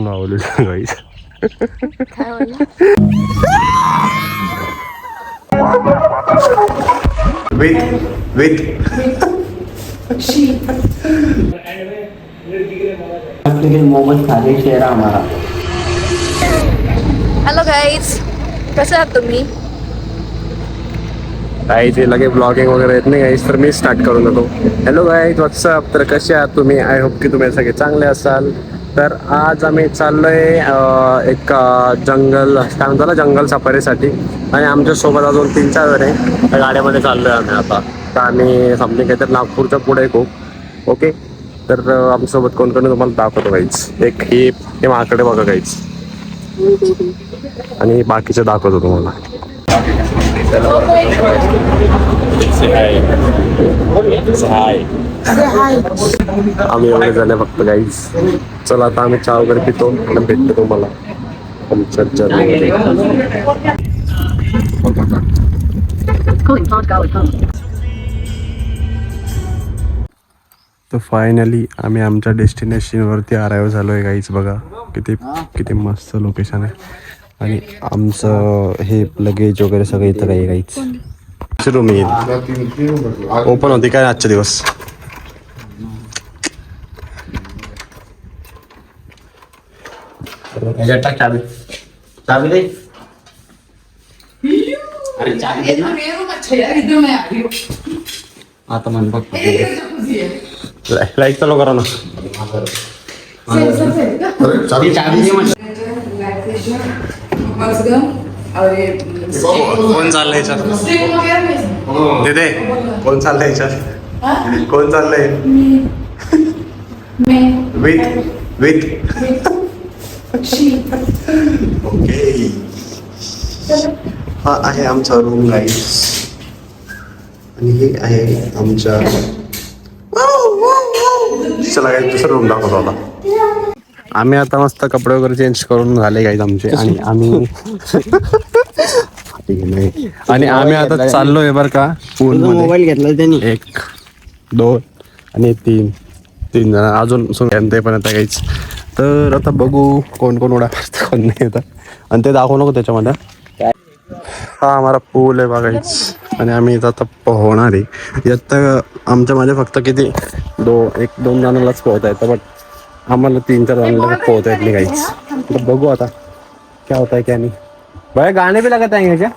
लावलेलं गाईस. काय बोलला? विथ मोहम्मद खालिद चेहरा हमारा. हॅलो गाईज, कसे आहात तुम्ही? काही ते लगे ब्लॉगिंग वगैरे येत नाही गाईस, तर मी स्टार्ट करून देतो. Hello guys, WhatsApp. तर कसे आहात तुम्ही? आय होप की तुम्ही सगळे चांगले असाल. तर आज आम्ही चाललोय एक जंगल, काय म्हणतो, जंगल सफारीसाठी. आणि आमच्यासोबत अजून 3-4 जण आहे. त्या गाड्यामध्ये चाललोय आम्ही आता. तर आम्ही समथिंग काहीतरी नागपूरच्या पुढे खूप. ओके, तर आमच्यासोबत कोण कोण तुम्हाला दाखवतो गाईज. एक हे माकडे बघा गाईज, आणि बाकीचे दाखवतो तुम्हाला. आम्ही एवढे झाले फक्त गाईज. चला आता आम्ही चहा वगैरे पितो आणि भेटतो तुम्हाला आमच्या जर्नीमध्ये. तर फायनली आम्ही आमच्या डेस्टिनेशनवरती अराईव्ह झालो आहे गाईज. बघा किती किती मस्त लोकेशन आहे. आणि आमचं हे लगेज वगैरे सगळं इथं काही गाईज. रूम येईल ओपन होती काय आजचे दिवस. चाबी चाबी दे. अरे चाबी दे ना. आता मन फक्त लाईट चालू करा ना. चाबी दे म्हण. कोण चाललंय याच्यात? दे कोण चाललंय याच्यात? कोण चाललंय? With okay. हा आहे आमचा रूम गाईस, आणि हे आहे आमच्या. चला गाईस, दुसरा रूम दाखवतो आता. आम्ही आता मस्त कपडे वगैरे चेंज करून झाले गाईस आमचे. आणि आम्ही आता चाललोय बरं का पूल. मोबाईल घेतला त्यांनी. 1, 2 आणि 3 जण अजून ते पण आता काहीच. तर आता बघू कोण कोण उड्या मारतं, कोण नाही येतं. आणि ते दाखवू नको त्याच्यामध्ये. हा आम्हाला पूल आहे बघायच. आणि आम्ही इथं आता पोहणार आहे. यात आमच्या माझ्या फक्त किती 1-2 जणांनाच पोहता येतं, बट आम्हाला 3-4 जणांना पोहता येत नाही काहीच. तर बघू आता क्या होता है क्या नहीं. भाई गाने भी लगाते हैं क्या?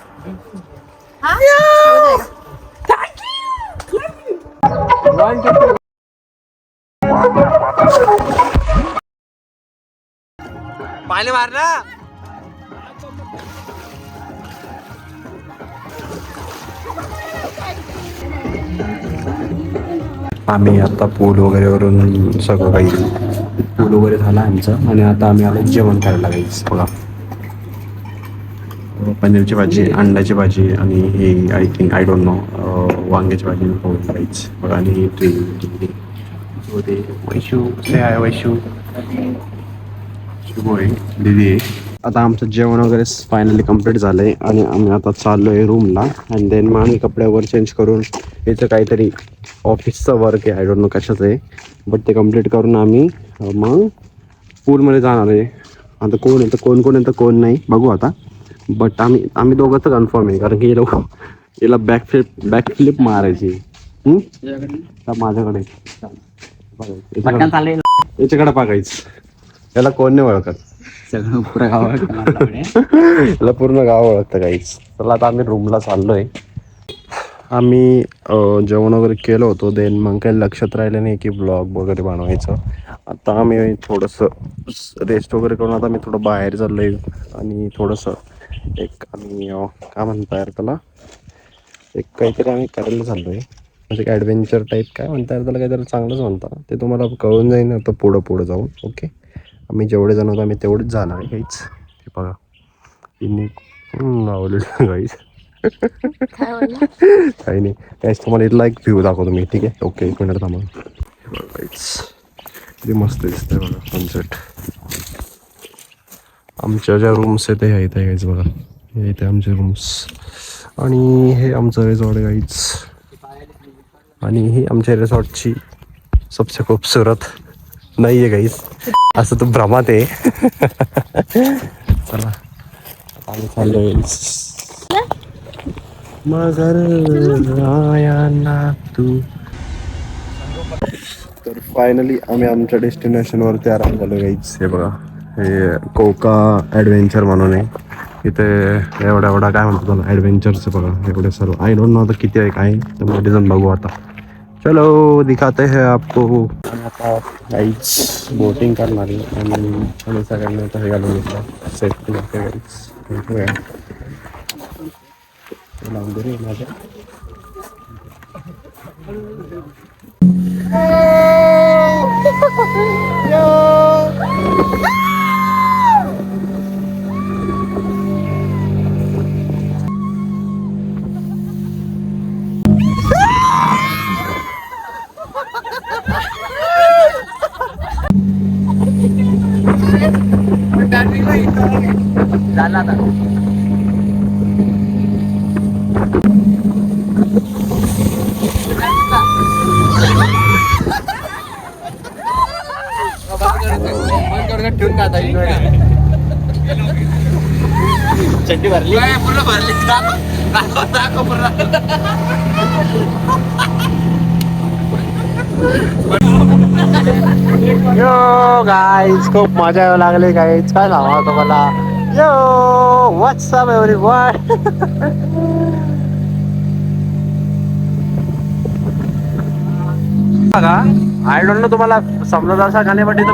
पाणी मार ना. आम्ही आता पूल वगैरे वरून सगळं काही पूल वगैरे झाला आमचं. आणि आता आम्ही आलो जेवण करायला गाईस. बघा पनीरची भाजी, अंड्याची भाजी, आणि हे I think I don't know वांग्याची भाजी करायची बघा. आणि वैशू से आहे, वैशू शुभ आहे, दीदी आहे. आता आमचं जेवण वगैरे फायनली कम्प्लीट झालं आहे. आणि आम्ही आता चाललो आहे रूमला. अँड देन मग आम्ही कपडे वगैरे चेंज करून, इथं काहीतरी ऑफिसचं वर्क आहे, आय डोंट नो कशाचं आहे, बट ते कम्प्लीट करून आम्ही मग पूलमध्ये जाणार आहे. आता कोण येतं, कोण येतं कोण नाही बघू आता. बट आम्ही दोघं तर कन्फर्म आहे, कारण की याला बॅकफ्लिप मारायची. माझ्याकडे याच्याकडे बघायचं. याला कोण नाही ओळखत, सगळं पुरं गाव याला पूर्ण गाव ओळखतं काहीच. तर आता आम्ही रूमला चाललोय. आम्ही जेवण वगैरे केलं होतं. देन मग काही लक्षात राहिलं नाही की ब्लॉग वगैरे बनवायचं. आता आम्ही थोडंसं रेस्ट वगैरे करून आता मी थोडं बाहेर चाललोय. आणि थोडंसं एक आम्ही काय म्हणता यार त्याला, एक काहीतरी आम्ही करायला चाललोय. म्हणजे ॲडव्हेंचर टाईप काय म्हणता यार त्याला, काहीतरी चांगलंच म्हणता. ते तुम्हाला कळून जाईल आता पुढं जाऊन. ओके, आम्ही जेवढे जण होतो आम्ही तेवढेच जाणार आहे काहीच. हे बघा इन्नी लावलेलं गाईच. काही नाही काहीच. तुम्हाला इथला एक व्ह्यू दाखवतो मी, ठीक आहे? ओके, 1 मिनिट थांबा. किती मस्त दिसतंय बघा सनसेट. आमच्या ज्या रूम्स आहेत ते इथे गाईच बघा. हे इथे आमचे रूम्स. आणि हे आमचं रिसॉर्ट आहे गाईच. आणि ही आमच्या रिसॉर्टची सबसे खूबसूरत नाही आहे गाईस. असं तू भ्रमात आहे. चला आम्ही चाललोय. मगर आया ना तू. तर फायनली आम्ही आमच्या डेस्टिनेशनवरती आराम झालो गाईच. हे बघा, हे कोका ॲडव्हेंचर म्हणून आहे. इथे एवढा एवढा काय म्हणतो त्याला ॲडव्हेंचरचं बघा, एवढे सर्व. आय डोंट नो आता किती आहे काय, तर मध्ये जाऊन बघू आता. चलो दिखाते हैं आपको. आता गाईच बोटिंग करणार आहे आणि आम्ही सगळ्यांनी आता हे घालून घेतलं सेफ्टी गाईच. लावून दे रे माझ्या. झाला आता. चड्डी भरली पूर्ण भरली. यो गाईज खूप मजा यावं लागली गाईज. काय सांगा तुम्हाला. यो व्हॉट्सअप एव्हरीवन. बघा आय डोंट नो तुम्हाला समजत असा का नाही, बट इथं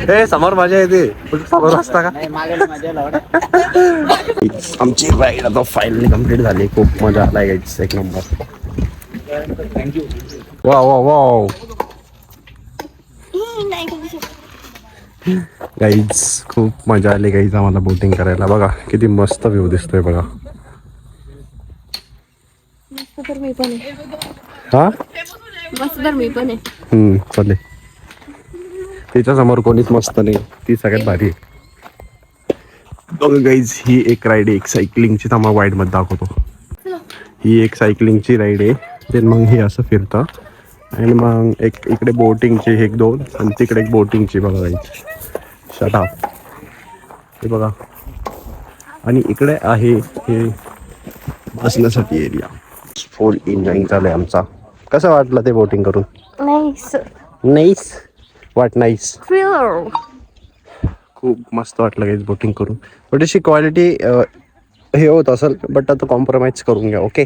हे समोर मजा येते. समोर असता का. आमची राईड आता फायनली कम्प्लीट झाली. खूप मजा आलाय गाईज, एक नंबर. थँक्यू. वा वा वा गाईज, खूप मजा आली गाईज आम्हाला बोटिंग करायला. बघा किती मस्त व्ह्यू दिसतोय बघा. मस्त तर मी पण आहे. हा मस्त तर मी पण आहे. चालेल. तिच्या समोर कोणीच मस्त नाही, ती सगळ्यात भारी आहे. बघा गाईज, ही एक राईड आहे, एक सायकलिंगची. थांबा वाईड मध्ये दाखवतो. ही एक सायकलिंगची राईड आहे. ते मग हे असं फिरतं आणि मग एक इकडे बोटिंगची एक दोन आणि तिकडे एक बोटिंगची. बघा गाईज, शट अप. हे बघा, आणि इकडे आहे हे बसण्यासाठी एरिया. फुल एन्जॉयिंग चालू आहे आमचा. कसं वाटलं ते बोटिंग करून. नाईस. नाईस. वाट नाईस. थ्रिलर. खूप मस्त वाटलं गाईज बोटिंग करून. थोडीशी क्वालिटी हे होत असेल, बट आता कॉम्प्रोमाइज करून घ्या. ओके.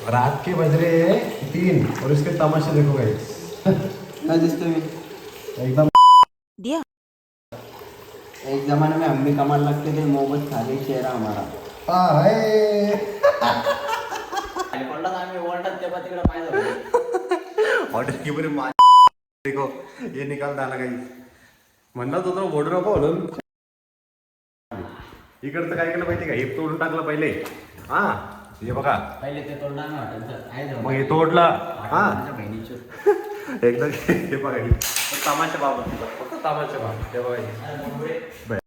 रात के बज रहे हैं 3 और इसके तमाशे देखो गाइस. काय दिसतो मी एकदम दिया. एक जमाने में हम भी कमाल लगते थे. मोहब्बत खा गई चेहरा हमारा. हॉटेल की बरी देखो ये निकाल डाला गाइस. म्हणलं तो बोर्ड नको म्हणून. इकडचं काय केलं माहिती का, हे तोडून टाकलं पहिले. हा हे बघा, पहिले ते तोडला ना हॉटेलचं. मग हे तोडलं. हा बहिणीचं एकदा हे बघा, तमाशा बाबा, फक्त तमाशा बाबा. हे बघा